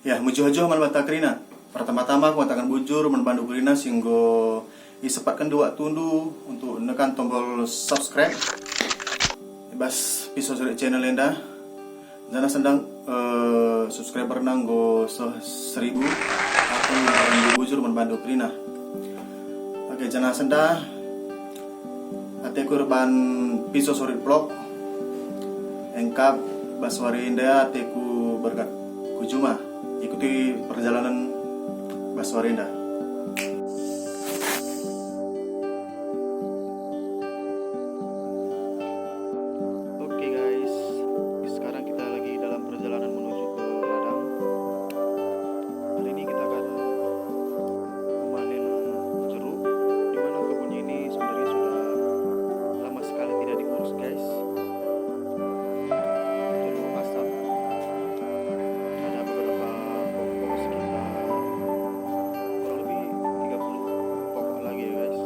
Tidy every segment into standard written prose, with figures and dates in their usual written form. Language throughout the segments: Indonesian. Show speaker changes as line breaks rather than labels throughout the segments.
Ya, mujuh-mujuh man bata krina. Pertama-tama aku katakan bujur man bandu krina singgo isepatkan dua tundu untuk menekan tombol subscribe. Bas pisau dari channel enda. Jana sedang subscriber nanggo 1000 aku bandu bujur man bandu krina. Oke, jana senda ateku reban pisau sore vlog. Engkap baswari enda ateku berkat kujuma. Ikuti perjalanan Baswarinda. Oke guys, sekarang kita lagi dalam perjalanan menuju ke ladang. Kali ini kita akan memanen jeruk. Dimana kebunnya ini sebenarnya sudah lama sekali tidak diurus guys. Jeruk asam. Ada beberapa pokok sekitar kurang lebih 30 pokok lagi ya guys.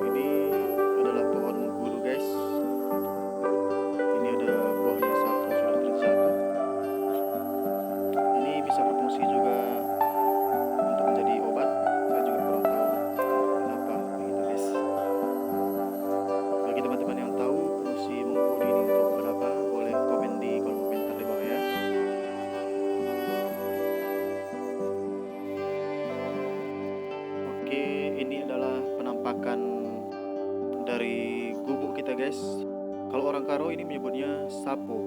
Ini adalah pohon guru guys. Ini ada buahnya satu sudah terjatuh. Ini bisa berfungsi juga untuk menjadi obat. Saya juga kurang tahu kenapa begitu guys. Bagi teman-teman yang tahu fungsi mengkudu ini untuk kenapa, boleh komen di kolom komentar di bawah ya. Oke, ini adalah penampakan dari gubuk kita guys. Kalau orang Karo ini menyebutnya sapo.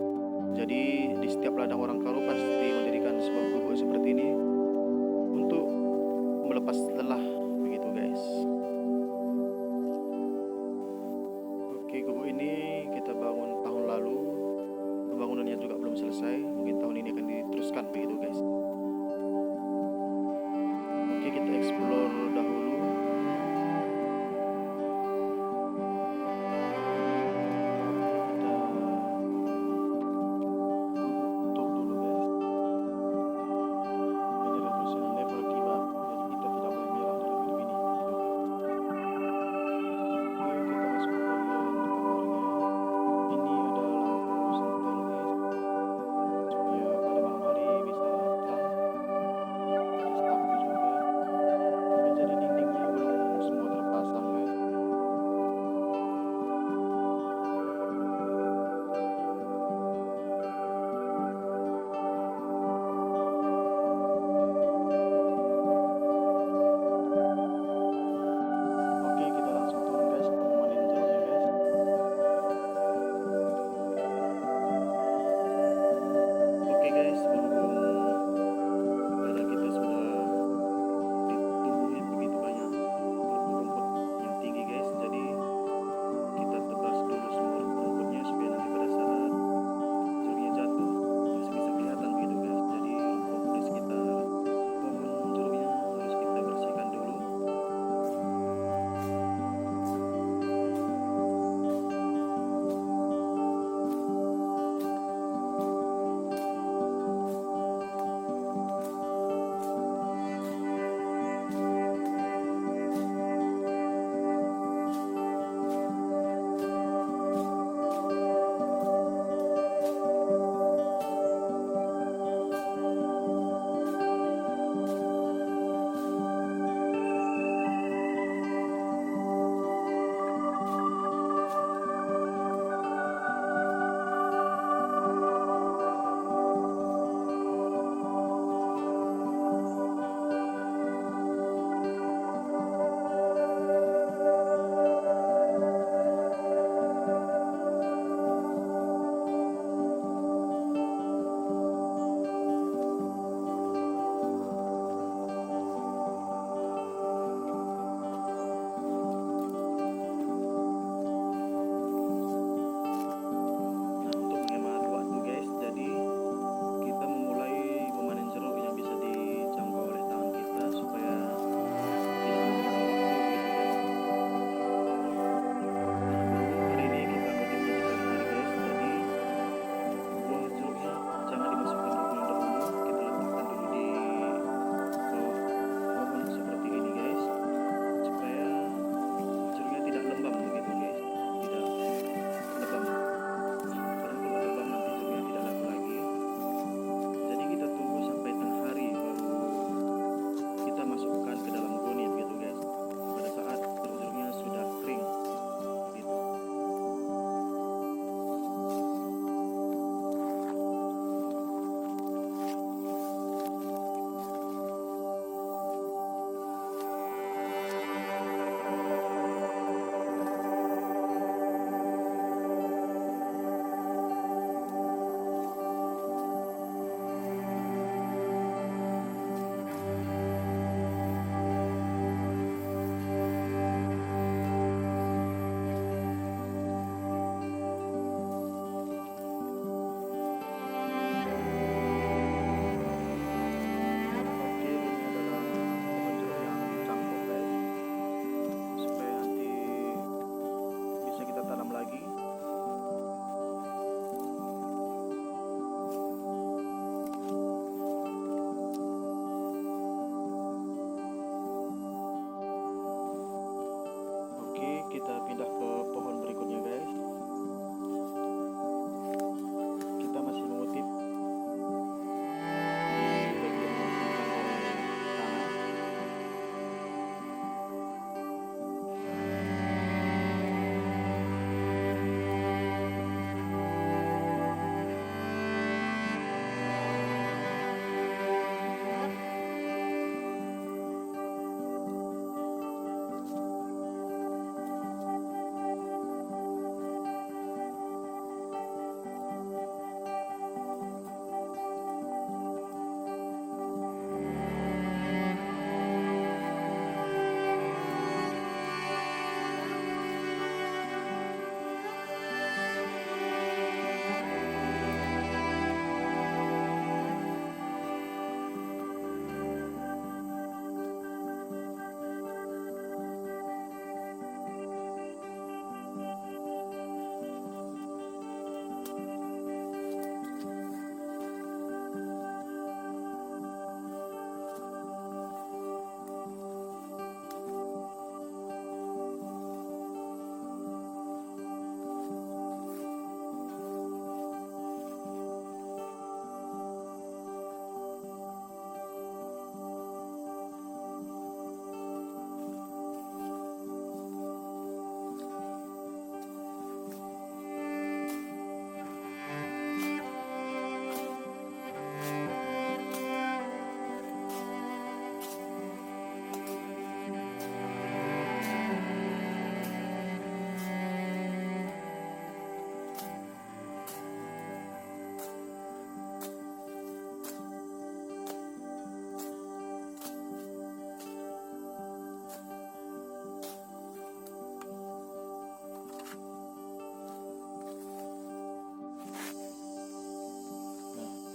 Jadi di setiap ladang orang Karo pasti mendirikan sebuah gubuk seperti ini untuk melepas lelah begitu guys. Oke, gubuk ini kita bangun tahun lalu. Pembangunannya juga belum selesai. Mungkin tahun ini akan diteruskan begitu guys. Oke, kita explore dahulu.
kita pindah ke pohon berikutnya guys. Kita masih mengutip di bagian belakang tanah.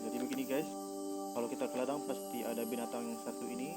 Jadi begini guys, kalau kita ke ladang pasti ada binatang yang satu ini